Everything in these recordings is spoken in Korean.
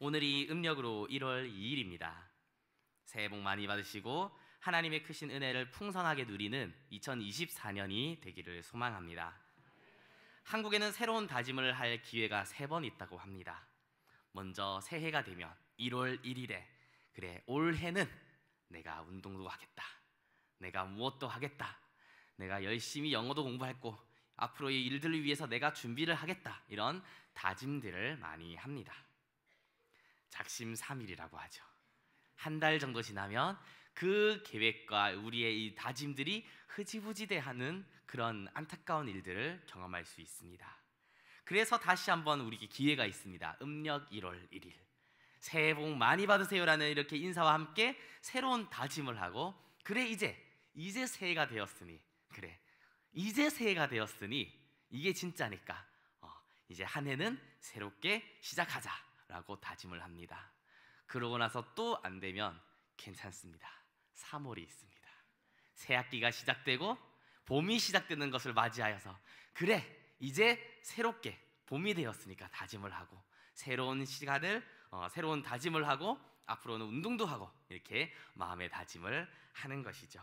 오늘이 음력으로 1월 2일입니다. 새해 복 많이 받으시고 하나님의 크신 은혜를 풍성하게 누리는 2024년이 되기를 소망합니다. 한국에는 새로운 다짐을 할 기회가 3번 있다고 합니다. 먼저 새해가 되면 1월 1일에 그래, 올해는 내가 운동도 하겠다, 내가 무엇도 하겠다, 내가 열심히 영어도 공부했고 앞으로의 일들을 위해서 내가 준비를 하겠다, 이런 다짐들을 많이 합니다. 작심삼일이라고 하죠. 한 달 정도 지나면 그 계획과 우리의 이 다짐들이 흐지부지돼하는 그런 안타까운 일들을 경험할 수 있습니다. 그래서 다시 한번 우리에게 기회가 있습니다. 음력 1월 1일 새해 복 많이 받으세요라는 이렇게 인사와 함께 새로운 다짐을 하고, 그래 이제 새해가 되었으니, 그래 이제 새해가 되었으니 이게 진짜니까 이제 한 해는 새롭게 시작하자라고 다짐을 합니다. 그러고 나서 또 안 되면 괜찮습니다. 3월이 있습니다. 새 학기가 시작되고 봄이 시작되는 것을 맞이하여서 그래 이제 새롭게 봄이 되었으니까 다짐을 하고 새로운 시간을 새로운 다짐을 하고 앞으로는 운동도 하고 이렇게 마음의 다짐을 하는 것이죠.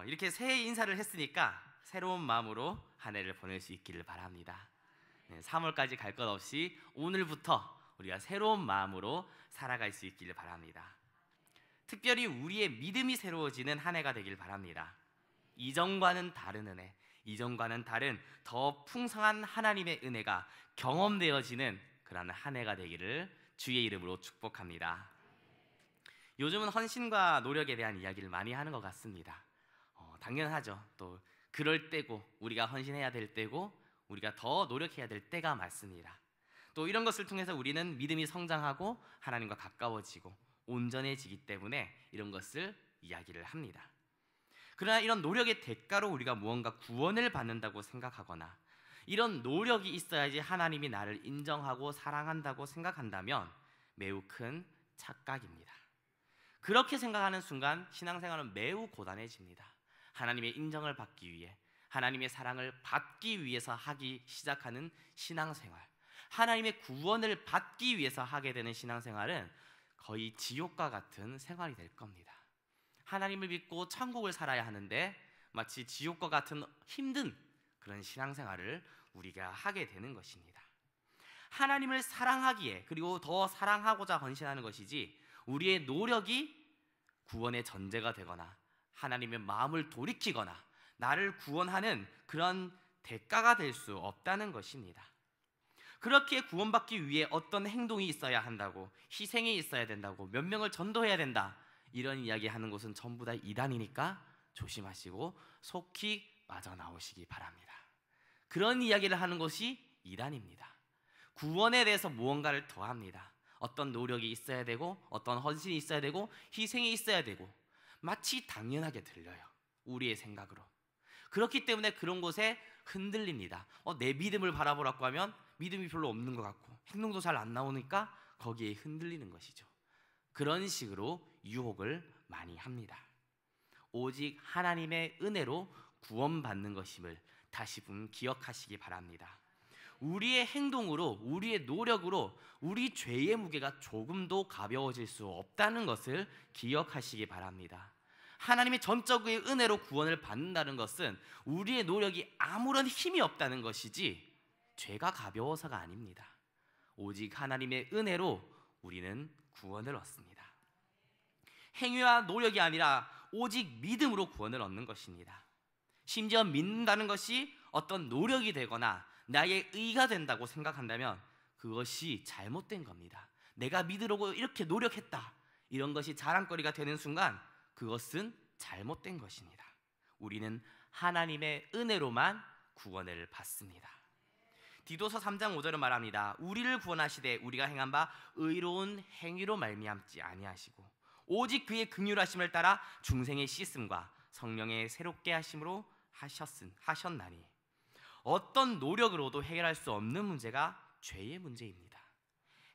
이렇게 새해 인사를 했으니까 새로운 마음으로 한 해를 보낼 수 있기를 바랍니다. 3월까지 갈 것 없이 오늘부터 우리가 새로운 마음으로 살아갈 수 있기를 바랍니다. 특별히 우리의 믿음이 새로워지는 한 해가 되길 바랍니다. 이전과는 다른 은혜, 이전과는 다른 더 풍성한 하나님의 은혜가 경험되어지는 그런 한 해가 되기를 주의 이름으로 축복합니다. 요즘은 헌신과 노력에 대한 이야기를 많이 하는 것 같습니다. 당연하죠. 또 그럴 때고 우리가 헌신해야 될 때고 우리가 더 노력해야 될 때가 맞습니다. 또 이런 것을 통해서 우리는 믿음이 성장하고 하나님과 가까워지고 온전해지기 때문에 이런 것을 이야기를 합니다. 그러나 이런 노력의 대가로 우리가 무언가 구원을 받는다고 생각하거나 이런 노력이 있어야지 하나님이 나를 인정하고 사랑한다고 생각한다면 매우 큰 착각입니다. 그렇게 생각하는 순간 신앙생활은 매우 고단해집니다. 하나님의 인정을 받기 위해, 하나님의 사랑을 받기 위해서 하기 시작하는 신앙생활, 하나님의 구원을 받기 위해서 하게 되는 신앙생활은 거의 지옥과 같은 생활이 될 겁니다. 하나님을 믿고 천국을 살아야 하는데 마치 지옥과 같은 힘든 그런 신앙생활을 우리가 하게 되는 것입니다. 하나님을 사랑하기에, 그리고 더 사랑하고자 헌신하는 것이지 우리의 노력이 구원의 전제가 되거나 하나님의 마음을 돌이키거나 나를 구원하는 그런 대가가 될 수 없다는 것입니다. 그렇게 구원받기 위해 어떤 행동이 있어야 한다고, 희생이 있어야 된다고, 몇 명을 전도해야 된다, 이런 이야기 하는 것은 전부 다 이단이니까 조심하시고 속히 빠져나오시기 바랍니다. 그런 이야기를 하는 것이 이단입니다. 구원에 대해서 무언가를 더합니다. 어떤 노력이 있어야 되고 어떤 헌신이 있어야 되고 희생이 있어야 되고 마치 당연하게 들려요, 우리의 생각으로. 그렇기 때문에 그런 곳에 흔들립니다. 내 믿음을 바라보라고 하면 믿음이 별로 없는 것 같고 행동도 잘 안 나오니까 거기에 흔들리는 것이죠. 그런 식으로 유혹을 많이 합니다. 오직 하나님의 은혜로 구원받는 것임을 다시 기억하시기 바랍니다. 우리의 행동으로, 우리의 노력으로 우리 죄의 무게가 조금도 가벼워질 수 없다는 것을 기억하시기 바랍니다. 하나님의 전적의 은혜로 구원을 받는다는 것은 우리의 노력이 아무런 힘이 없다는 것이지 죄가 가벼워서가 아닙니다. 오직 하나님의 은혜로 우리는 구원을 얻습니다. 행위와 노력이 아니라 오직 믿음으로 구원을 얻는 것입니다. 심지어 믿는다는 것이 어떤 노력이 되거나 나의 의가 된다고 생각한다면 그것이 잘못된 겁니다. 내가 믿으려고 이렇게 노력했다, 이런 것이 자랑거리가 되는 순간 그것은 잘못된 것입니다. 우리는 하나님의 은혜로만 구원을 받습니다. 디도서 3장 5절은 말합니다. 우리를 구원하시되 우리가 행한 바 의로운 행위로 말미암지 아니하시고 오직 그의 긍휼하심을 따라 중생의 씻음과 성령의 새롭게 하심으로 하셨나니. 어떤 노력으로도 해결할 수 없는 문제가 죄의 문제입니다.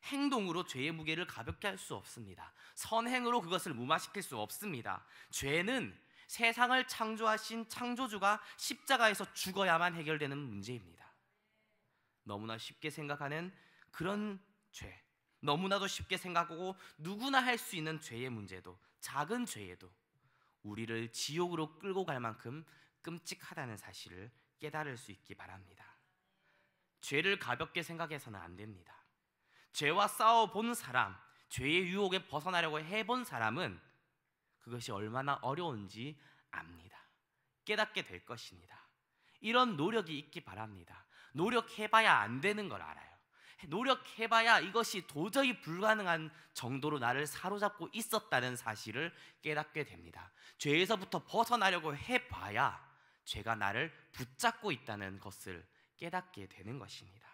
행동으로 죄의 무게를 가볍게 할 수 없습니다. 선행으로 그것을 무마시킬 수 없습니다. 죄는 세상을 창조하신 창조주가 십자가에서 죽어야만 해결되는 문제입니다. 너무나 쉽게 생각하는 그런 죄, 너무나도 쉽게 생각하고 누구나 할 수 있는 죄의 문제도, 작은 죄에도 우리를 지옥으로 끌고 갈 만큼 끔찍하다는 사실을 깨달을 수 있기 바랍니다. 죄를 가볍게 생각해서는 안 됩니다. 죄와 싸워본 사람, 죄의 유혹에 벗어나려고 해본 사람은 그것이 얼마나 어려운지 압니다. 깨닫게 될 것입니다. 이런 노력이 있기 바랍니다. 노력해봐야 안 되는 걸 알아요. 노력해봐야 이것이 도저히 불가능한 정도로 나를 사로잡고 있었다는 사실을 깨닫게 됩니다. 죄에서부터 벗어나려고 해봐야 죄가 나를 붙잡고 있다는 것을 깨닫게 되는 것입니다.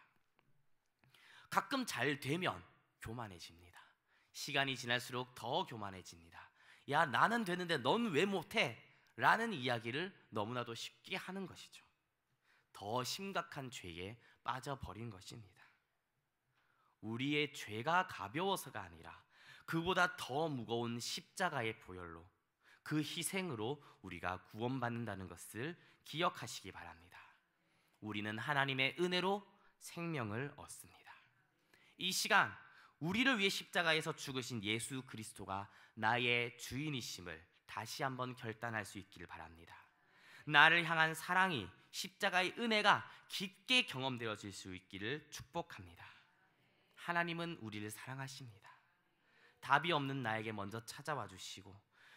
가끔 잘 되면 교만해집니다. 시간이 지날수록 더 교만해집니다. 야, 나는 되는데 넌 왜 못해? 라는 이야기를 너무나도 쉽게 하는 것이죠. 더 심각한 죄에 빠져버린 것입니다. 우리의 죄가 가벼워서가 아니라 그보다 더 무거운 십자가의 보혈로, 그 희생으로 우리가 구원받는다는 것을 기억하시기 바랍니다. 우리는 하나님의 은혜로 생명을 얻습니다. 이 시간 우리를 위해 십자가에서 죽으신 예수 그리스도가 나의 주인이심을 다시 한번 결단할 수 있기를 바랍니다. 나를 향한 사랑이, 십자가의 은혜가 깊게 경험되어질 수 있기를 축복합니다. 하나님은 우리를 사랑하십니다. 답이 없는 나에게 먼저 찾아와 주시고,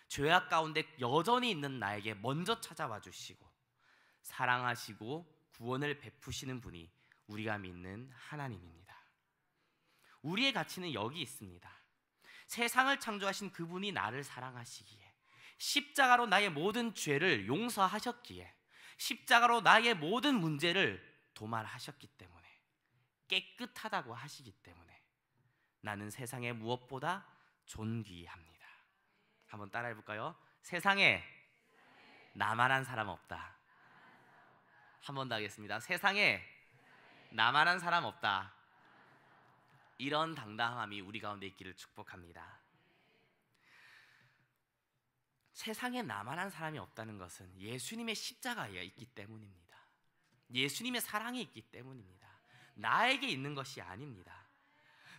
죄악 가운데 여전히 있는 나에게 먼저 찾아와 주시고, 사랑하시고 구원을 베푸시는 분이 우리가 믿는 하나님입니다. 우리의 가치는 여기 있습니다. 세상을 창조하신 그분이 나를 사랑하시기에, 십자가로 나의 모든 죄를 용서하셨기에, 십자가로 나의 모든 문제를 도말하셨기 때문에, 깨끗하다고 하시기 때문에 나는 세상에 무엇보다 존귀합니다. 한번 따라해 볼까요? 세상에 나만한 사람 없다. 한 번 더 하겠습니다. 세상에 나만한 사람 없다. 이런 당당함이 우리 가운데 있기를 축복합니다. 세상에 나만한 사람이 없다는 것은 예수님의 십자가에 있기 때문입니다. 예수님의 사랑이 있기 때문입니다. 나에게 있는 것이 아닙니다.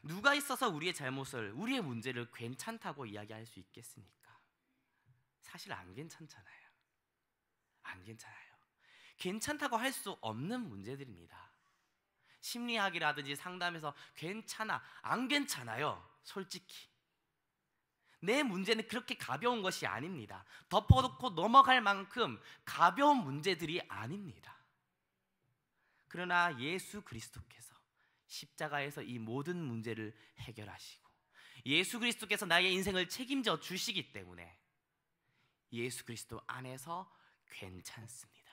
누가 있어서 우리의 잘못을, 우리의 문제를 괜찮다고 이야기할 수 있겠습니까? 사실 안 괜찮잖아요. 안 괜찮아요. 괜찮다고 할 수 없는 문제들입니다. 심리학이라든지 상담에서 괜찮아, 안 괜찮아요. 솔직히 내 문제는 그렇게 가벼운 것이 아닙니다. 덮어놓고 넘어갈 만큼 가벼운 문제들이 아닙니다. 그러나 예수 그리스도께서 십자가에서 이 모든 문제를 해결하시고, 예수 그리스도께서 나의 인생을 책임져 주시기 때문에 예수 그리스도 안에서 괜찮습니다.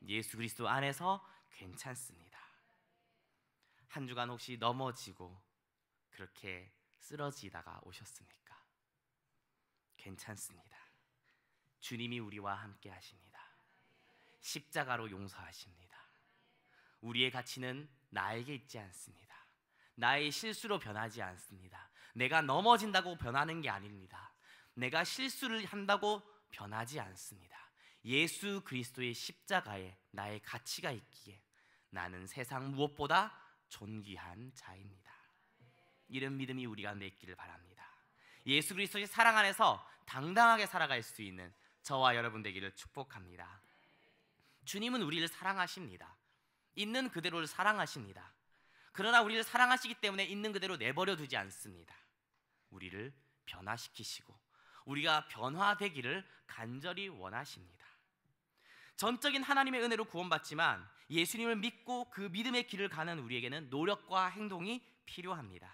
예수 그리스도 안에서 괜찮습니다. 한 주간 혹시 넘어지고 그렇게 쓰러지다가 오셨습니까? 괜찮습니다. 주님이 우리와 함께 하십니다. 십자가로 용서하십니다. 우리의 가치는 나에게 있지 않습니다. 나의 실수로 변하지 않습니다. 내가 넘어진다고 변하는 게 아닙니다. 내가 실수를 한다고 변하지 않습니다. 예수 그리스도의 십자가에 나의 가치가 있기에 나는 세상 무엇보다 존귀한 자입니다. 이런 믿음이 우리 가운데 있기를 바랍니다. 예수 그리스도의 사랑 안에서 당당하게 살아갈 수 있는 저와 여러분 되기를 축복합니다. 주님은 우리를 사랑하십니다. 있는 그대로를 사랑하십니다. 그러나 우리를 사랑하시기 때문에 있는 그대로 내버려 두지 않습니다. 우리를 변화시키시고 우리가 변화되기를 간절히 원하십니다. 전적인 하나님의 은혜로 구원받지만 예수님을 믿고 그 믿음의 길을 가는 우리에게는 노력과 행동이 필요합니다.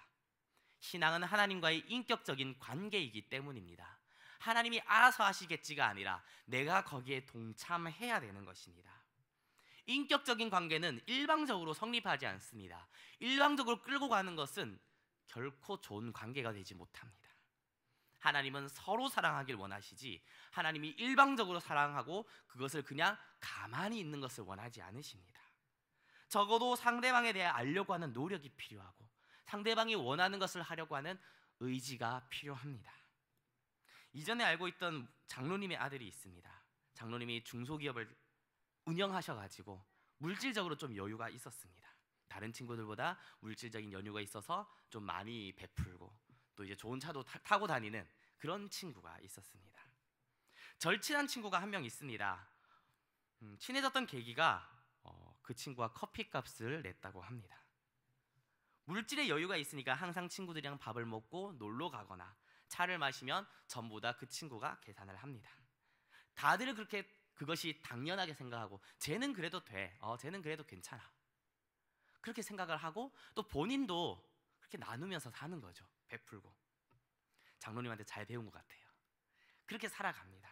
신앙은 하나님과의 인격적인 관계이기 때문입니다. 하나님이 알아서 하시겠지가 아니라 내가 거기에 동참해야 되는 것입니다. 인격적인 관계는 일방적으로 성립하지 않습니다. 일방적으로 끌고 가는 것은 결코 좋은 관계가 되지 못합니다. 하나님은 서로 사랑하길 원하시지, 하나님이 일방적으로 사랑하고 그것을 그냥 가만히 있는 것을 원하지 않으십니다. 적어도 상대방에 대해 알려고 하는 노력이 필요하고 상대방이 원하는 것을 하려고 하는 의지가 필요합니다. 이전에 알고 있던 장로님의 아들이 있습니다. 장로님이 중소기업을 운영하셔가지고 물질적으로 좀 여유가 있었습니다. 다른 친구들보다 물질적인 연유가 있어서 좀 많이 베풀고 또 이제 좋은 차도 타고 다니는 그런 친구가 있었습니다. 절친한 친구가 한 명 있습니다. 친해졌던 계기가 그 친구가 커피값을 냈다고 합니다. 물질의 여유가 있으니까 항상 친구들이랑 밥을 먹고 놀러 가거나 차를 마시면 전부 다 그 친구가 계산을 합니다. 다들 그렇게 그것이 당연하게 생각하고 쟤는 그래도 돼, 쟤는 그래도 괜찮아, 그렇게 생각을 하고 또 본인도 그렇게 나누면서 사는 거죠. 베풀고. 장로님한테 잘 배운 것 같아요. 그렇게 살아갑니다.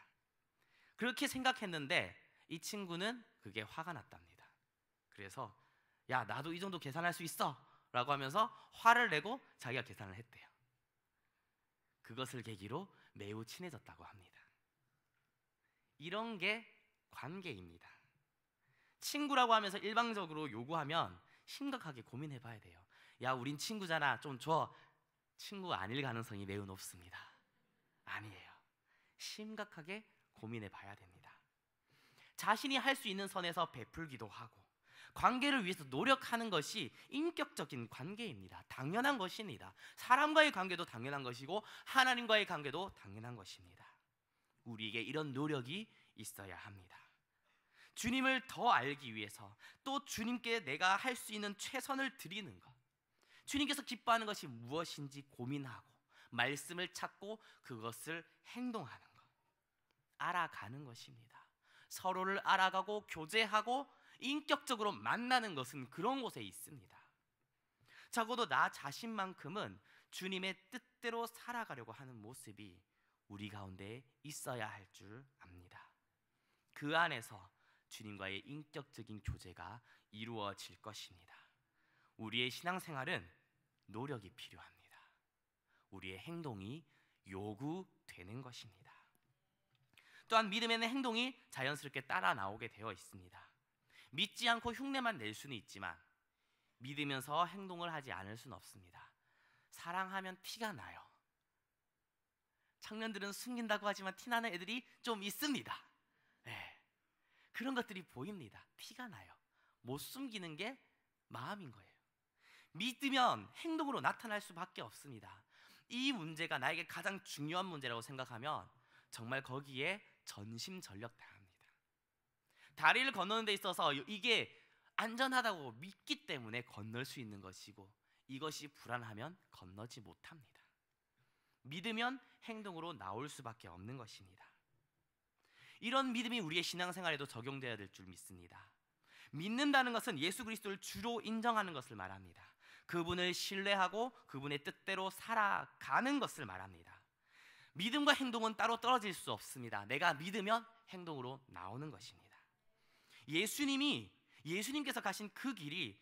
그렇게 생각했는데 이 친구는 그게 화가 났답니다. 그래서 야, 나도 이 정도 계산할 수 있어 라고 하면서 화를 내고 자기가 계산을 했대요. 그것을 계기로 매우 친해졌다고 합니다. 이런 게 관계입니다. 친구라고 하면서 일방적으로 요구하면 심각하게 고민해 봐야 돼요. 야, 우린 친구잖아, 좀 줘. 친구 아닐 가능성이 매우 높습니다. 아니에요. 심각하게 고민해 봐야 됩니다. 자신이 할 수 있는 선에서 베풀기도 하고 관계를 위해서 노력하는 것이 인격적인 관계입니다. 당연한 것입니다. 사람과의 관계도 당연한 것이고 하나님과의 관계도 당연한 것입니다. 우리에게 이런 노력이 있어야 합니다. 주님을 더 알기 위해서 또 주님께 내가 할 수 있는 최선을 드리는 것, 주님께서 기뻐하는 것이 무엇인지 고민하고 말씀을 찾고 그것을 행동하는 것, 알아가는 것입니다. 서로를 알아가고 교제하고 인격적으로 만나는 것은 그런 곳에 있습니다. 적어도 나 자신만큼은 주님의 뜻대로 살아가려고 하는 모습이 우리 가운데 있어야 할 줄 압니다. 그 안에서 주님과의 인격적인 교제가 이루어질 것입니다. 우리의 신앙생활은 노력이 필요합니다. 우리의 행동이 요구되는 것입니다. 또한 믿음에는 행동이 자연스럽게 따라 나오게 되어 있습니다. 믿지 않고 흉내만 낼 수는 있지만 믿으면서 행동을 하지 않을 수는 없습니다. 사랑하면 티가 나요. 청년들은 숨긴다고 하지만 티나는 애들이 좀 있습니다. 네. 그런 것들이 보입니다. 티가 나요. 못 숨기는 게 마음인 거예요. 믿으면 행동으로 나타날 수밖에 없습니다. 이 문제가 나에게 가장 중요한 문제라고 생각하면 정말 거기에 전심전력 다합니다. 다리를 건너는 데 있어서 이게 안전하다고 믿기 때문에 건널 수 있는 것이고 이것이 불안하면 건너지 못합니다. 믿으면 행동으로 나올 수밖에 없는 것입니다. 이런 믿음이 우리의 신앙생활에도 적용되어야 될 줄 믿습니다. 믿는다는 것은 예수 그리스도를 주로 인정하는 것을 말합니다. 그분을 신뢰하고 그분의 뜻대로 살아가는 것을 말합니다. 믿음과 행동은 따로 떨어질 수 없습니다. 내가 믿으면 행동으로 나오는 것입니다. 예수님께서 가신 그 길이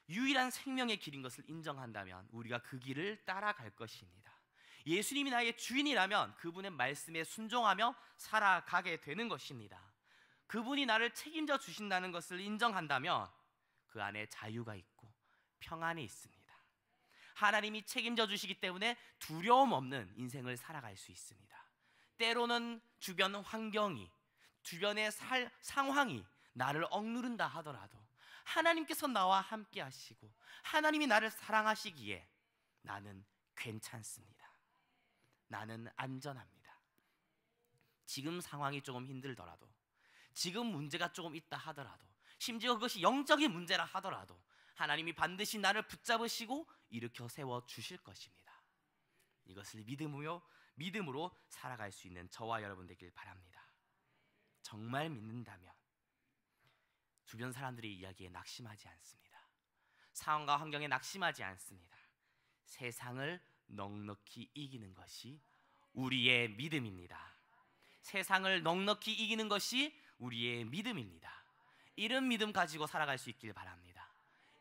유일한 생명의 길인 것을 인정한다면 우리가 그 길을 따라갈 것입니다. 예수님이 나의 주인이라면 그분의 말씀에 순종하며 살아가게 되는 것입니다. 그분이 나를 책임져 주신다는 것을 인정한다면 그 안에 자유가 있고 평안이 있습니다. 하나님이 책임져 주시기 때문에 두려움 없는 인생을 살아갈 수 있습니다. 때로는 주변 환경이, 주변의 상황이 나를 억누른다 하더라도 하나님께서 나와 함께 하시고 하나님이 나를 사랑하시기에 나는 괜찮습니다. 나는 안전합니다. 지금 상황이 조금 힘들더라도, 지금 문제가 조금 있다 하더라도, 심지어 그것이 영적인 문제라 하더라도 하나님이 반드시 나를 붙잡으시고 일으켜 세워 주실 것입니다. 이것을 믿음으로 살아갈 수 있는 저와 여러분 되길 바랍니다. 정말 믿는다면 주변 사람들의 이야기에 낙심하지 않습니다. 상황과 환경에 낙심하지 않습니다. 세상을 넉넉히 이기는 것이 우리의 믿음입니다. 세상을 넉넉히 이기는 것이 우리의 믿음입니다. 이런 믿음 가지고 살아갈 수 있길 바랍니다.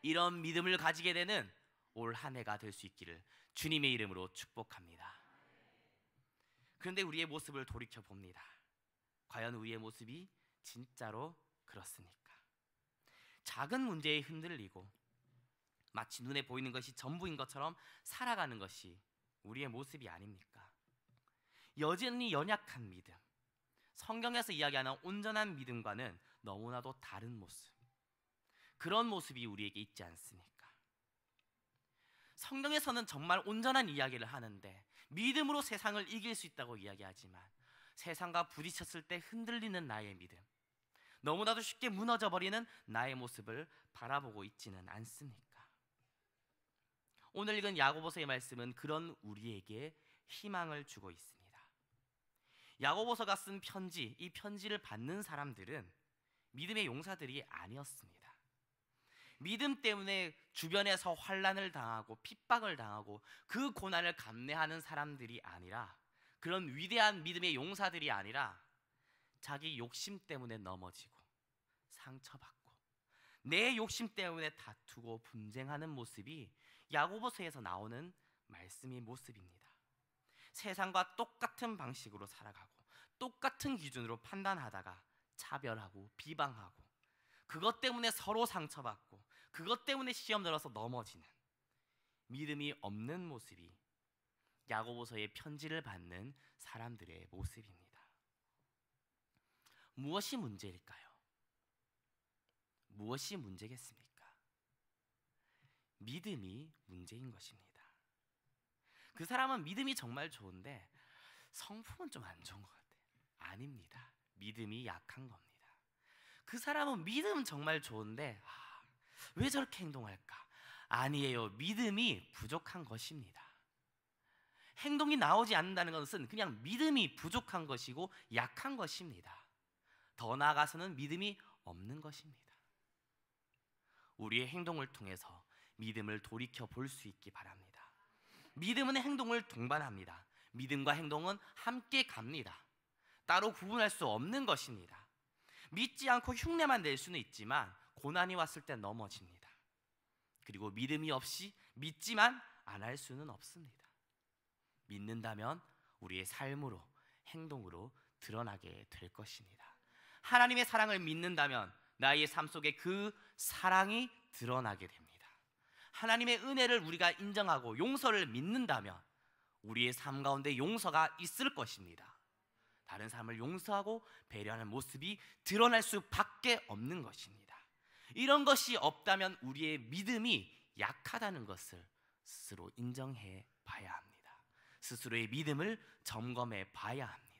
이런 믿음을 가지게 되는 올 한 해가 될 수 있기를 주님의 이름으로 축복합니다. 그런데 우리의 모습을 돌이켜 봅니다. 과연 우리의 모습이 진짜로 그렇습니까? 작은 문제에 흔들리고 마치 눈에 보이는 것이 전부인 것처럼 살아가는 것이 우리의 모습이 아닙니까? 여전히 연약한 믿음, 성경에서 이야기하는 온전한 믿음과는 너무나도 다른 모습, 그런 모습이 우리에게 있지 않습니까? 성경에서는 정말 온전한 이야기를 하는데 믿음으로 세상을 이길 수 있다고 이야기하지만 세상과 부딪혔을 때 흔들리는 나의 믿음, 너무나도 쉽게 무너져버리는 나의 모습을 바라보고 있지는 않습니까? 오늘 읽은 야고보서의 말씀은 그런 우리에게 희망을 주고 있습니다. 야고보서가 쓴 편지, 이 편지를 받는 사람들은 믿음의 용사들이 아니었습니다. 믿음 때문에 주변에서 환난을 당하고 핍박을 당하고 그 고난을 감내하는 사람들이 아니라, 그런 위대한 믿음의 용사들이 아니라 자기 욕심 때문에 넘어지고 상처받고 내 욕심 때문에 다투고 분쟁하는 모습이 야고보서에서 나오는 말씀의 모습입니다. 세상과 똑같은 방식으로 살아가고 똑같은 기준으로 판단하다가 차별하고 비방하고 그것 때문에 서로 상처받고 그것 때문에 시험 들어서 넘어지는 믿음이 없는 모습이 야고보서의 편지를 받는 사람들의 모습입니다. 무엇이 문제일까요? 무엇이 문제겠습니까? 믿음이 문제인 것입니다. 그 사람은 믿음이 정말 좋은데 성품은 좀 안 좋은 것 같아요. 아닙니다. 믿음이 약한 겁니다. 그 사람은 믿음은 정말 좋은데 왜 저렇게 행동할까? 아니에요. 믿음이 부족한 것입니다. 행동이 나오지 않는다는 것은 그냥 믿음이 부족한 것이고 약한 것입니다. 더 나아가서는 믿음이 없는 것입니다. 우리의 행동을 통해서 믿음을 돌이켜 볼 수 있기 바랍니다. 믿음은 행동을 동반합니다. 믿음과 행동은 함께 갑니다. 따로 구분할 수 없는 것입니다. 믿지 않고 흉내만 낼 수는 있지만 고난이 왔을 때 넘어집니다. 그리고 믿음이 없이 믿지만 안 할 수는 없습니다. 믿는다면 우리의 삶으로, 행동으로 드러나게 될 것입니다. 하나님의 사랑을 믿는다면 나의 삶 속에 그 사랑이 드러나게 됩니다. 하나님의 은혜를 우리가 인정하고 용서를 믿는다면 우리의 삶 가운데 용서가 있을 것입니다. 다른 사람을 용서하고 배려하는 모습이 드러날 수밖에 없는 것입니다. 이런 것이 없다면 우리의 믿음이 약하다는 것을 스스로 인정해 봐야 합니다. 스스로의 믿음을 점검해 봐야 합니다.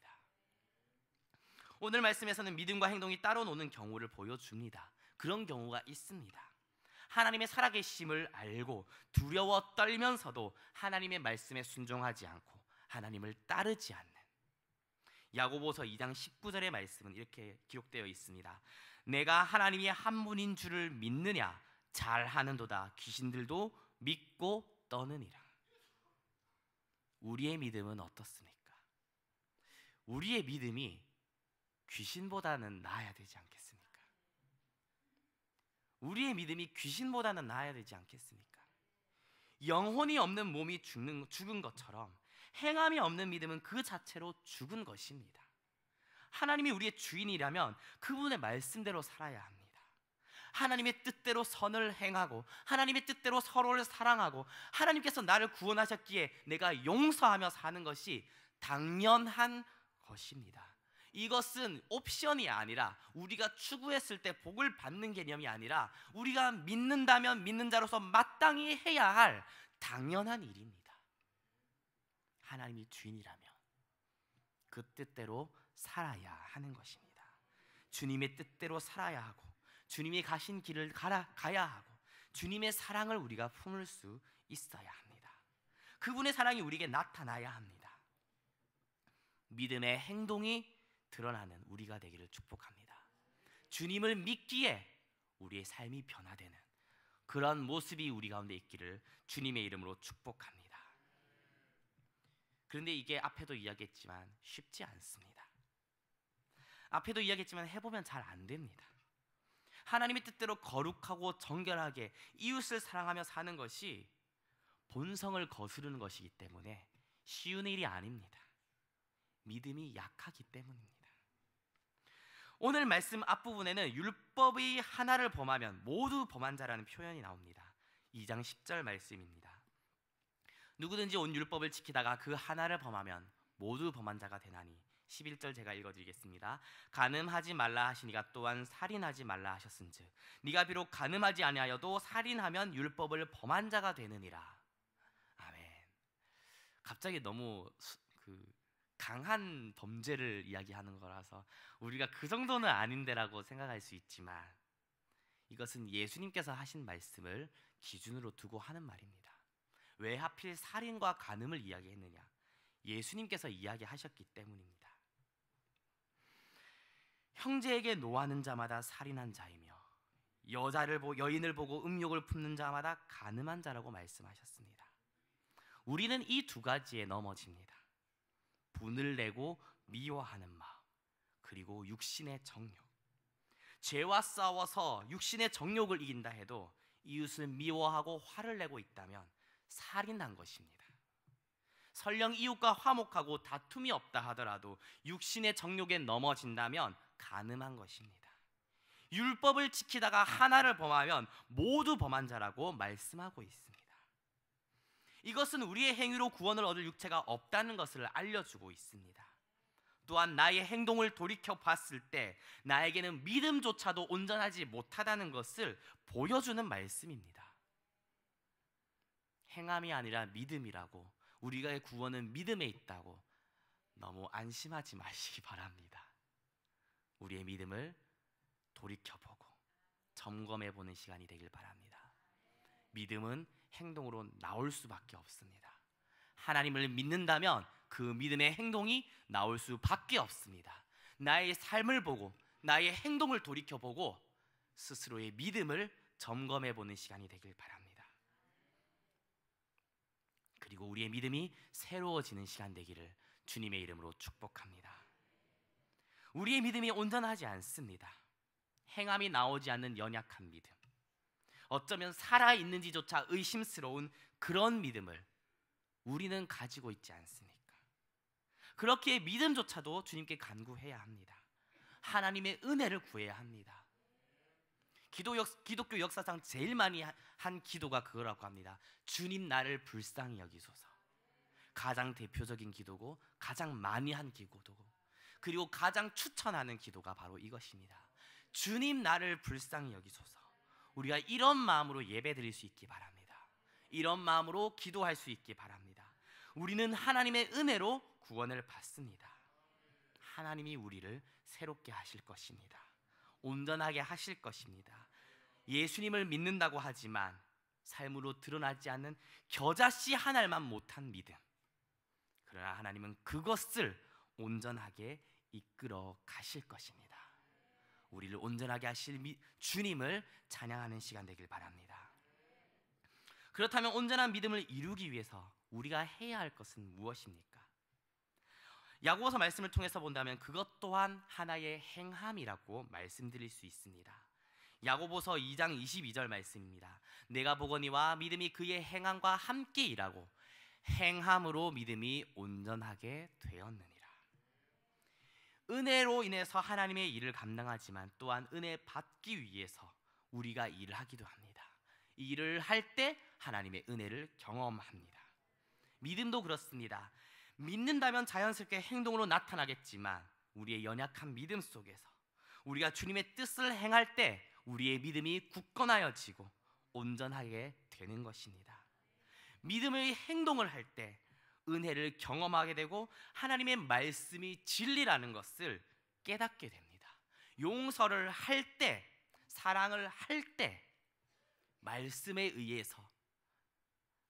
오늘 말씀에서는 믿음과 행동이 따로 노는 경우를 보여줍니다. 그런 경우가 있습니다. 하나님의 살아계심을 알고 두려워 떨면서도 하나님의 말씀에 순종하지 않고 하나님을 따르지 않는, 야고보서 2장 19절의 말씀은 이렇게 기록되어 있습니다. 내가 하나님이 한 분인 줄을 믿느냐? 잘하는도다. 귀신들도 믿고 떠느니라. 우리의 믿음은 어떻습니까? 우리의 믿음이 귀신보다는 나아야 되지 않겠습니까? 우리의 믿음이 귀신보다는 나아야 되지 않겠습니까? 영혼이 없는 몸이 죽은 것처럼 행함이 없는 믿음은 그 자체로 죽은 것입니다. 하나님이 우리의 주인이라면 그분의 말씀대로 살아야 합니다. 하나님의 뜻대로 선을 행하고 하나님의 뜻대로 서로를 사랑하고 하나님께서 나를 구원하셨기에 내가 용서하며 사는 것이 당연한 것입니다. 이것은 옵션이 아니라 우리가 추구했을 때 복을 받는 개념이 아니라 우리가 믿는다면 믿는 자로서 마땅히 해야 할 당연한 일입니다. 하나님이 주인이라면 그 뜻대로 살아야 하는 것입니다. 주님의 뜻대로 살아야 하고 주님이 가신 길을 가야 하고 주님의 사랑을 우리가 품을 수 있어야 합니다. 그분의 사랑이 우리에게 나타나야 합니다. 믿음의 행동이 드러나는 우리가 되기를 축복합니다. 주님을 믿기에 우리의 삶이 변화되는 그런 모습이 우리 가운데 있기를 주님의 이름으로 축복합니다. 그런데 이게 앞에도 이야기했지만 쉽지 않습니다. 앞에도 이야기했지만 해보면 잘 안 됩니다. 하나님의 뜻대로 거룩하고 정결하게 이웃을 사랑하며 사는 것이 본성을 거스르는 것이기 때문에 쉬운 일이 아닙니다. 믿음이 약하기 때문입니다. 오늘 말씀 앞부분에는 율법의 하나를 범하면 모두 범한 자라는 표현이 나옵니다. 2장 10절 말씀입니다. 누구든지 온 율법을 지키다가 그 하나를 범하면 모두 범한 자가 되나니. 11절 제가 읽어드리겠습니다. 간음하지 말라 하시니가 또한 살인하지 말라 하셨은즉 네가 비록 간음하지 아니하여도 살인하면 율법을 범한 자가 되느니라. 갑자기 너무 강한 범죄를 이야기하는 거라서 우리가 그 정도는 아닌데라고 생각할 수 있지만, 이것은 예수님께서 하신 말씀을 기준으로 두고 하는 말입니다. 왜 하필 살인과 간음을 이야기했느냐? 예수님께서 이야기하셨기 때문입니다. 형제에게 노하는 자마다 살인한 자이며 여인을 보고 음욕을 품는 자마다 간음한 자라고 말씀하셨습니다. 우리는 이 두 가지에 넘어집니다. 분을 내고 미워하는 마음, 그리고 육신의 정욕. 죄와 싸워서 육신의 정욕을 이긴다 해도 이웃을 미워하고 화를 내고 있다면 살인한 것입니다. 설령 이웃과 화목하고 다툼이 없다 하더라도 육신의 정욕에 넘어진다면 간음한 것입니다. 율법을 지키다가 하나를 범하면 모두 범한 자라고 말씀하고 있습니다. 이것은 우리의 행위로 구원을 얻을 육체가 없다는 것을 알려주고 있습니다. 또한 나의 행동을 돌이켜 봤을 때 나에게는 믿음조차도 온전하지 못하다는 것을 보여주는 말씀입니다. 행함이 아니라 믿음이라고, 우리의 구원은 믿음에 있다고 너무 안심하지 마시기 바랍니다. 우리의 믿음을 돌이켜보고 점검해보는 시간이 되길 바랍니다. 믿음은 행동으로 나올 수밖에 없습니다. 하나님을 믿는다면 그 믿음의 행동이 나올 수밖에 없습니다. 나의 삶을 보고 나의 행동을 돌이켜보고 스스로의 믿음을 점검해보는 시간이 되길 바랍니다. 그리고 우리의 믿음이 새로워지는 시간 되기를 주님의 이름으로 축복합니다. 우리의 믿음이 온전하지 않습니다. 행함이 나오지 않는 연약한 믿음, 어쩌면 살아있는지조차 의심스러운 그런 믿음을 우리는 가지고 있지 않습니까? 그렇기에 믿음조차도 주님께 간구해야 합니다. 하나님의 은혜를 구해야 합니다. 기독교 역사상 제일 많이 한 기도가 그거라고 합니다. 주님 나를 불쌍히 여기소서. 가장 대표적인 기도고 가장 많이 한 기도고, 그리고 가장 추천하는 기도가 바로 이것입니다. 주님 나를 불쌍히 여기소서. 우리가 이런 마음으로 예배드릴 수 있기 바랍니다. 이런 마음으로 기도할 수 있기 바랍니다. 우리는 하나님의 은혜로 구원을 받습니다. 하나님이 우리를 새롭게 하실 것입니다. 온전하게 하실 것입니다. 예수님을 믿는다고 하지만 삶으로 드러나지 않는 겨자씨 하나만 못한 믿음, 그러나 하나님은 그것을 온전하게 이끌어 가실 것입니다. 우리를 온전하게 하실 주님을 찬양하는 시간 되길 바랍니다. 그렇다면 온전한 믿음을 이루기 위해서 우리가 해야 할 것은 무엇입니까? 야고보서 말씀을 통해서 본다면 그것 또한 하나의 행함이라고 말씀드릴 수 있습니다. 야고보서 2장 22절 말씀입니다. 내가 보거니와 믿음이 그의 행함과 함께 일하고 행함으로 믿음이 온전하게 되었느니라. 은혜로 인해서 하나님의 일을 감당하지만 또한 은혜 받기 위해서 우리가 일을 하기도 합니다. 이 일을 할 때 하나님의 은혜를 경험합니다. 믿음도 그렇습니다. 믿는다면 자연스럽게 행동으로 나타나겠지만 우리의 연약한 믿음 속에서 우리가 주님의 뜻을 행할 때 우리의 믿음이 굳건하여지고 온전하게 되는 것입니다. 믿음의 행동을 할 때 은혜를 경험하게 되고 하나님의 말씀이 진리라는 것을 깨닫게 됩니다. 용서를 할 때, 사랑을 할 때 말씀에 의해서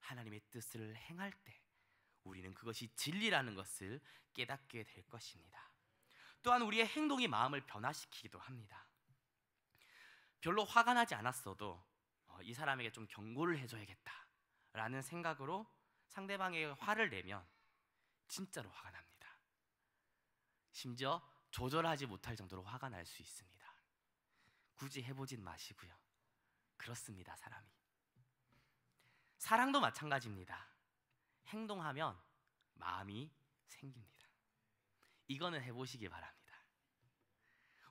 하나님의 뜻을 행할 때 우리는 그것이 진리라는 것을 깨닫게 될 것입니다. 또한 우리의 행동이 마음을 변화시키기도 합니다. 별로 화가 나지 않았어도 이 사람에게 좀 경고를 해줘야겠다라는 생각으로 상대방에게 화를 내면 진짜로 화가 납니다. 심지어 조절하지 못할 정도로 화가 날 수 있습니다. 굳이 해보진 마시고요. 그렇습니다, 사람이. 사랑도 마찬가지입니다. 행동하면 마음이 생깁니다. 이거는 해보시기 바랍니다.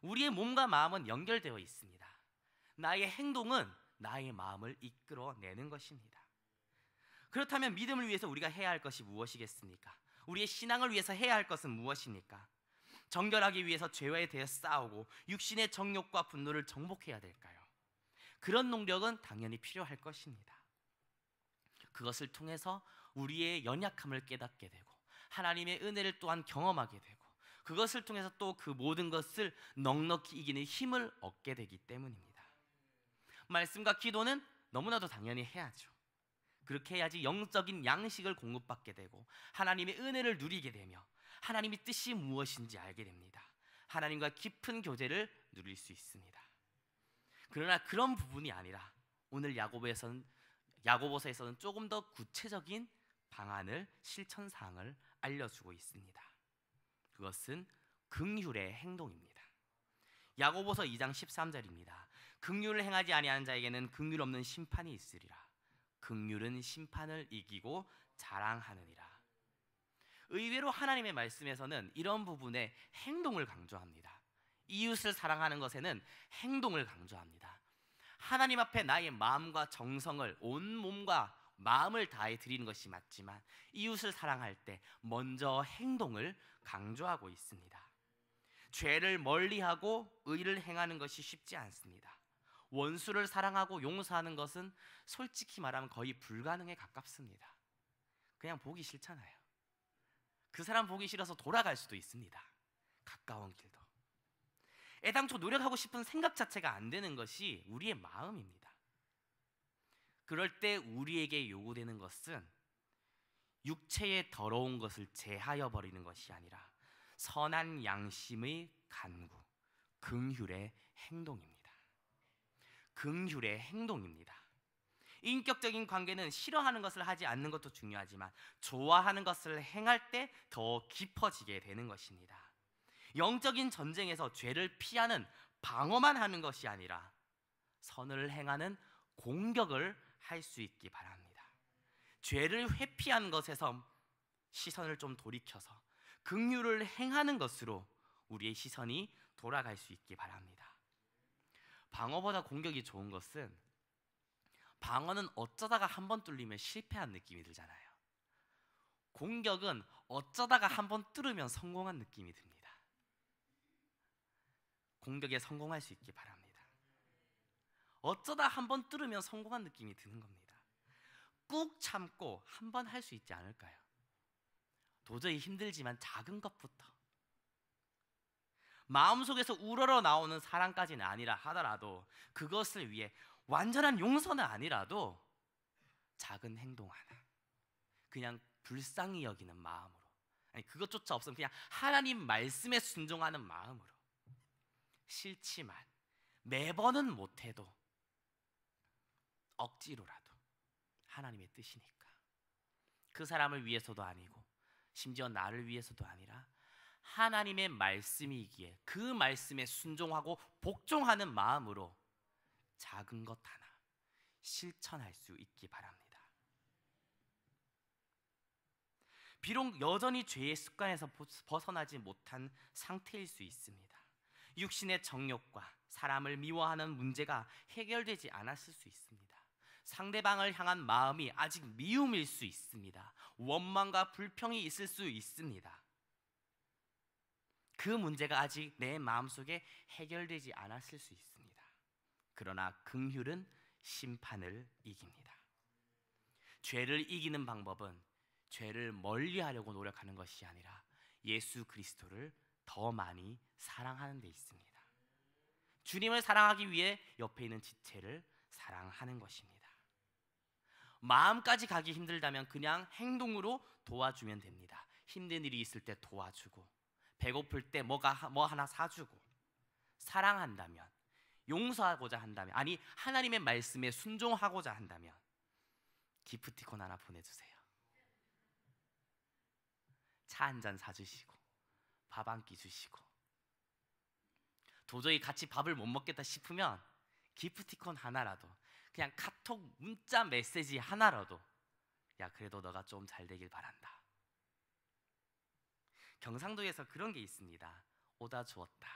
우리의 몸과 마음은 연결되어 있습니다. 나의 행동은 나의 마음을 이끌어내는 것입니다. 그렇다면 믿음을 위해서 우리가 해야 할 것이 무엇이겠습니까? 우리의 신앙을 위해서 해야 할 것은 무엇입니까? 정결하기 위해서 죄에 대해 싸우고 육신의 정욕과 분노를 정복해야 될까요? 그런 노력은 당연히 필요할 것입니다. 그것을 통해서 우리의 연약함을 깨닫게 되고 하나님의 은혜를 또한 경험하게 되고 그것을 통해서 또 그 모든 것을 넉넉히 이기는 힘을 얻게 되기 때문입니다. 말씀과 기도는 너무나도 당연히 해야죠. 그렇게 해야지 영적인 양식을 공급받게 되고 하나님의 은혜를 누리게 되며 하나님의 뜻이 무엇인지 알게 됩니다. 하나님과 깊은 교제를 누릴 수 있습니다. 그러나 그런 부분이 아니라 오늘 야고보서에서는 조금 더 구체적인 방안을, 실천 사항을 알려주고 있습니다. 그것은 긍휼의 행동입니다. 야고보서 2장 13절입니다. 긍휼을 행하지 아니하는 자에게는 긍휼 없는 심판이 있으리라. 긍휼은 심판을 이기고 자랑하느니라. 의외로 하나님의 말씀에서는 이런 부분에 행동을 강조합니다. 이웃을 사랑하는 것에는 행동을 강조합니다. 하나님 앞에 나의 마음과 정성을, 온 몸과 마음을 다해 드리는 것이 맞지만 이웃을 사랑할 때 먼저 행동을 강조하고 있습니다. 죄를 멀리하고 의를 행하는 것이 쉽지 않습니다. 원수를 사랑하고 용서하는 것은 솔직히 말하면 거의 불가능에 가깝습니다. 그냥 보기 싫잖아요. 그 사람 보기 싫어서 돌아갈 수도 있습니다. 가까운 길도. 애당초 노력하고 싶은 생각 자체가 안 되는 것이 우리의 마음입니다. 그럴 때 우리에게 요구되는 것은 육체의 더러운 것을 제하여 버리는 것이 아니라 선한 양심의 간구, 긍휼의 행동입니다. 긍휼의 행동입니다. 인격적인 관계는 싫어하는 것을 하지 않는 것도 중요하지만 좋아하는 것을 행할 때 더 깊어지게 되는 것입니다. 영적인 전쟁에서 죄를 피하는 방어만 하는 것이 아니라 선을 행하는 공격을 할 수 있기 바랍니다. 죄를 회피하는 것에서 시선을 좀 돌이켜서 긍휼을 행하는 것으로 우리의 시선이 돌아갈 수 있기 바랍니다. 방어보다 공격이 좋은 것은 방어는 어쩌다가 한 번 뚫리면 실패한 느낌이 들잖아요. 공격은 어쩌다가 한 번 뚫으면 성공한 느낌이 듭니다. 공격에 성공할 수 있기 바랍니다. 어쩌다 한 번 뚫으면 성공한 느낌이 드는 겁니다. 꾹 참고 한 번 할 수 있지 않을까요? 도저히 힘들지만 작은 것부터 마음속에서 우러러 나오는 사랑까지는 아니라 하더라도 그것을 위해 완전한 용서는 아니라도 작은 행동 하나, 그냥 불쌍히 여기는 마음으로, 아니 그것조차 없으면 그냥 하나님 말씀에 순종하는 마음으로, 싫지만 매번은 못해도 억지로라도 하나님의 뜻이니까 그 사람을 위해서도 아니고 심지어 나를 위해서도 아니라 하나님의 말씀이기에 그 말씀에 순종하고 복종하는 마음으로 작은 것 하나 실천할 수 있기 바랍니다. 비록 여전히 죄의 습관에서 벗어나지 못한 상태일 수 있습니다. 육신의 정욕과 사람을 미워하는 문제가 해결되지 않았을 수 있습니다. 상대방을 향한 마음이 아직 미움일 수 있습니다. 원망과 불평이 있을 수 있습니다. 그 문제가 아직 내 마음속에 해결되지 않았을 수 있습니다. 그러나 긍휼은 심판을 이깁니다. 죄를 이기는 방법은 죄를 멀리하려고 노력하는 것이 아니라 예수 그리스도를 더 많이 사랑하는 데 있습니다. 주님을 사랑하기 위해 옆에 있는 지체를 사랑하는 것입니다. 마음까지 가기 힘들다면 그냥 행동으로 도와주면 됩니다. 힘든 일이 있을 때 도와주고, 배고플 때 뭐 하나 사주고, 사랑한다면, 용서하고자 한다면, 아니 하나님의 말씀에 순종하고자 한다면 기프티콘 하나 보내주세요. 차 한 잔 사주시고, 밥 한 끼 주시고, 도저히 같이 밥을 못 먹겠다 싶으면 기프티콘 하나라도, 그냥 카톡 문자 메시지 하나라도, 야 그래도 너가 좀 잘 되길 바란다. 경상도에서 그런 게 있습니다. 오다 주었다.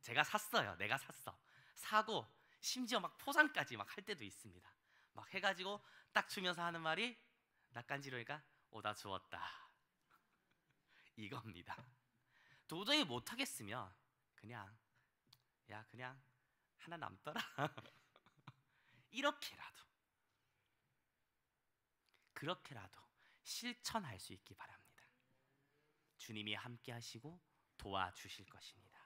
제가 샀어요. 내가 샀어. 사고 심지어 막 포장까지 막 할 때도 있습니다. 막 해가지고 딱 주면서 하는 말이 낯간지러니까 오다 주었다. 이겁니다. 도저히 못하겠으면 그냥 야 그냥 하나 남더라. 이렇게라도 그렇게라도 실천할 수 있기 바랍니다. 주님이 함께 하시고 도와주실 것입니다.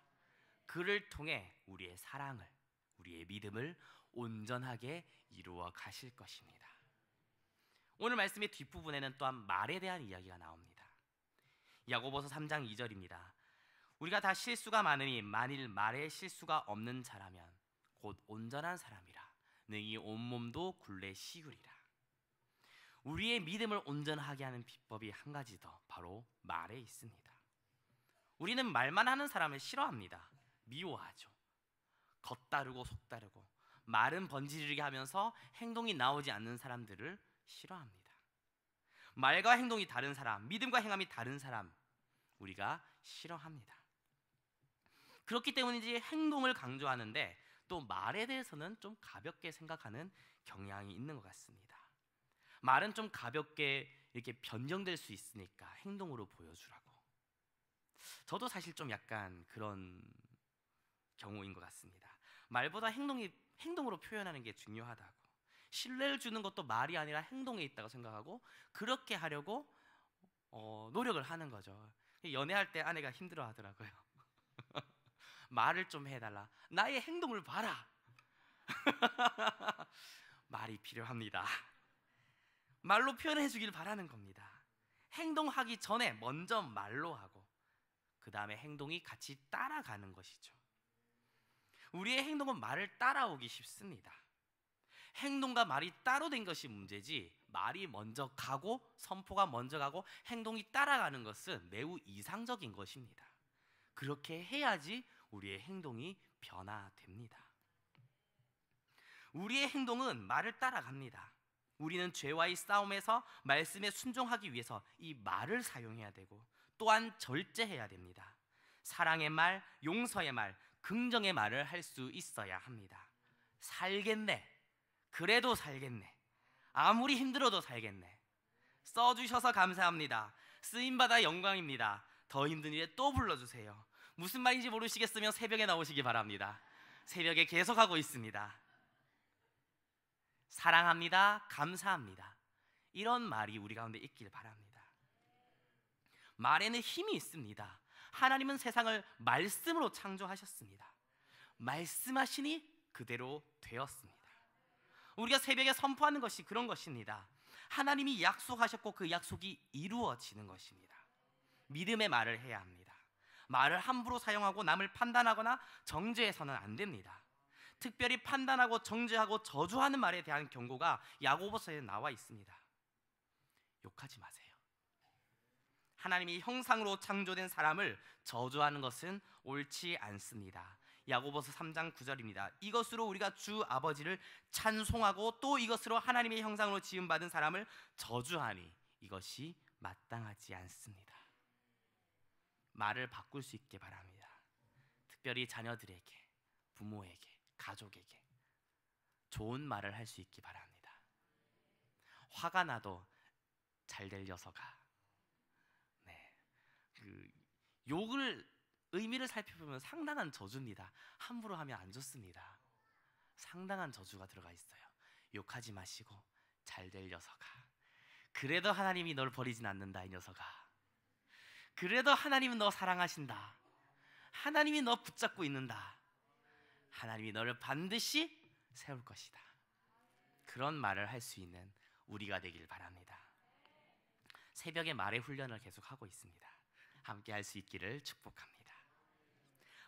그를 통해 우리의 사랑을, 우리의 믿음을 온전하게 이루어 가실 것입니다. 오늘 말씀의 뒷부분에는 또한 말에 대한 이야기가 나옵니다. 야고보서 3장 2절입니다. 우리가 다 실수가 많으니 만일 말에 실수가 없는 자라면 곧 온전한 사람이라 능히 온몸도 굴레 씌우리라. 우리의 믿음을 온전하게 하는 비법이 한 가지 더, 바로 말에 있습니다. 우리는 말만 하는 사람을 싫어합니다. 미워하죠. 겉다르고 속다르고 말은 번지르르게 하면서 행동이 나오지 않는 사람들을 싫어합니다. 말과 행동이 다른 사람, 믿음과 행함이 다른 사람, 우리가 싫어합니다. 그렇기 때문인지 행동을 강조하는데 또 말에 대해서는 좀 가볍게 생각하는 경향이 있는 것 같습니다. 말은 좀 가볍게 이렇게 변경될 수 있으니까 행동으로 보여주라고. 저도 사실 좀 약간 그런 경우인 것 같습니다. 말보다 행동으로 표현하는 게 중요하다고. 신뢰를 주는 것도 말이 아니라 행동에 있다고 생각하고 그렇게 하려고 노력을 하는 거죠. 연애할 때 아내가 힘들어 하더라고요. 말을 좀 해달라. 나의 행동을 봐라. 말이 필요합니다. 말로 표현해 주길 바라는 겁니다. 행동하기 전에 먼저 말로 하고 그 다음에 행동이 같이 따라가는 것이죠. 우리의 행동은 말을 따라오기 쉽습니다. 행동과 말이 따로 된 것이 문제지, 말이 먼저 가고 선포가 먼저 가고 행동이 따라가는 것은 매우 이상적인 것입니다. 그렇게 해야지 우리의 행동이 변화됩니다. 우리의 행동은 말을 따라갑니다. 우리는 죄와의 싸움에서 말씀에 순종하기 위해서 이 말을 사용해야 되고 또한 절제해야 됩니다. 사랑의 말, 용서의 말, 긍정의 말을 할 수 있어야 합니다. 살겠네. 그래도 살겠네. 아무리 힘들어도 살겠네. 써주셔서 감사합니다. 쓰임받아 영광입니다. 더 힘든 일에 또 불러주세요. 무슨 말인지 모르시겠으면 새벽에 나오시기 바랍니다. 새벽에 계속하고 있습니다. 사랑합니다. 감사합니다. 이런 말이 우리 가운데 있길 바랍니다. 말에는 힘이 있습니다. 하나님은 세상을 말씀으로 창조하셨습니다. 말씀하시니 그대로 되었습니다. 우리가 새벽에 선포하는 것이 그런 것입니다. 하나님이 약속하셨고 그 약속이 이루어지는 것입니다. 믿음의 말을 해야 합니다. 말을 함부로 사용하고 남을 판단하거나 정죄해서는 안 됩니다. 특별히 판단하고 정죄하고 저주하는 말에 대한 경고가 야고보서에 나와 있습니다. 욕하지 마세요. 하나님이 형상으로 창조된 사람을 저주하는 것은 옳지 않습니다. 야고보서 3장 9절입니다. 이것으로 우리가 주 아버지를 찬송하고 또 이것으로 하나님의 형상으로 지음받은 사람을 저주하니 이것이 마땅하지 않습니다. 말을 바꿀 수 있게 바랍니다. 특별히 자녀들에게, 부모에게, 가족에게 좋은 말을 할 수 있기 바랍니다. 화가 나도 잘 될 녀석아. 욕을 의미를 살펴보면 상당한 저주입니다. 함부로 하면 안 좋습니다. 상당한 저주가 들어가 있어요. 욕하지 마시고 잘 될 녀석아. 그래도 하나님이 널 버리진 않는다 이 녀석아. 그래도 하나님은 너 사랑하신다. 하나님이 너 붙잡고 있는다. 하나님이 너를 반드시 세울 것이다. 그런 말을 할 수 있는 우리가 되길 바랍니다. 새벽에 말의 훈련을 계속하고 있습니다. 함께 할 수 있기를 축복합니다.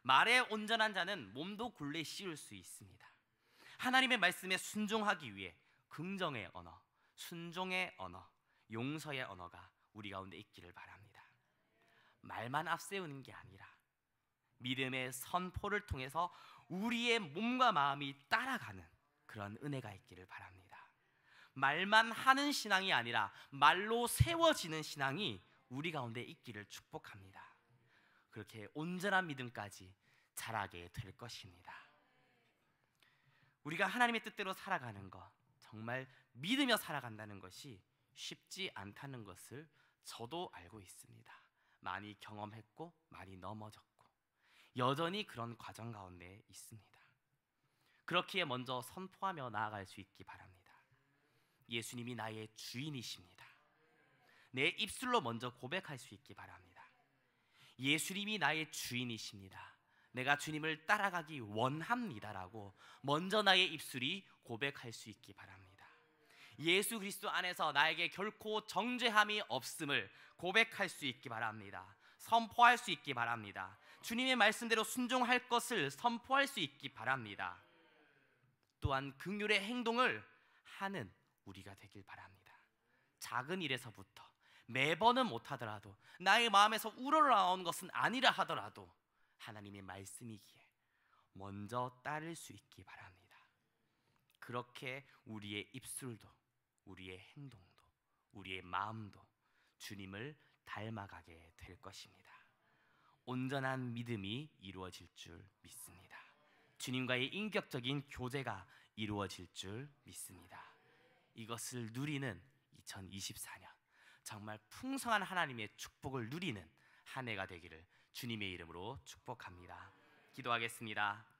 말에 온전한 자는 몸도 굴레 씌울 수 있습니다. 하나님의 말씀에 순종하기 위해 긍정의 언어, 순종의 언어, 용서의 언어가 우리 가운데 있기를 바랍니다. 말만 앞세우는 게 아니라 믿음의 선포를 통해서 우리의 몸과 마음이 따라가는 그런 은혜가 있기를 바랍니다. 말만 하는 신앙이 아니라 말로 세워지는 신앙이 우리 가운데 있기를 축복합니다. 그렇게 온전한 믿음까지 자라게 될 것입니다. 우리가 하나님의 뜻대로 살아가는 것, 정말 믿으며 살아간다는 것이 쉽지 않다는 것을 저도 알고 있습니다. 많이 경험했고 많이 넘어졌고 여전히 그런 과정 가운데 있습니다. 그렇기에 먼저 선포하며 나아갈 수 있기 바랍니다. 예수님이 나의 주인이십니다. 내 입술로 먼저 고백할 수 있기 바랍니다. 예수님이 나의 주인이십니다. 내가 주님을 따라가기 원합니다라고 먼저 나의 입술이 고백할 수 있기 바랍니다. 예수 그리스도 안에서 나에게 결코 정죄함이 없음을 고백할 수 있기 바랍니다. 선포할 수 있기 바랍니다. 주님의 말씀대로 순종할 것을 선포할 수 있기 바랍니다. 또한 긍휼의 행동을 하는 우리가 되길 바랍니다. 작은 일에서부터 매번은 못하더라도 나의 마음에서 우러나오는 것은 아니라 하더라도 하나님의 말씀이기에 먼저 따를 수 있기 바랍니다. 그렇게 우리의 입술도, 우리의 행동도, 우리의 마음도 주님을 닮아가게 될 것입니다. 온전한 믿음이 이루어질 줄 믿습니다. 주님과의 인격적인 교제가 이루어질 줄 믿습니다. 이것을 누리는 2024년, 정말 풍성한 하나님의 축복을 누리는 한 해가 되기를 주님의 이름으로 축복합니다. 기도하겠습니다.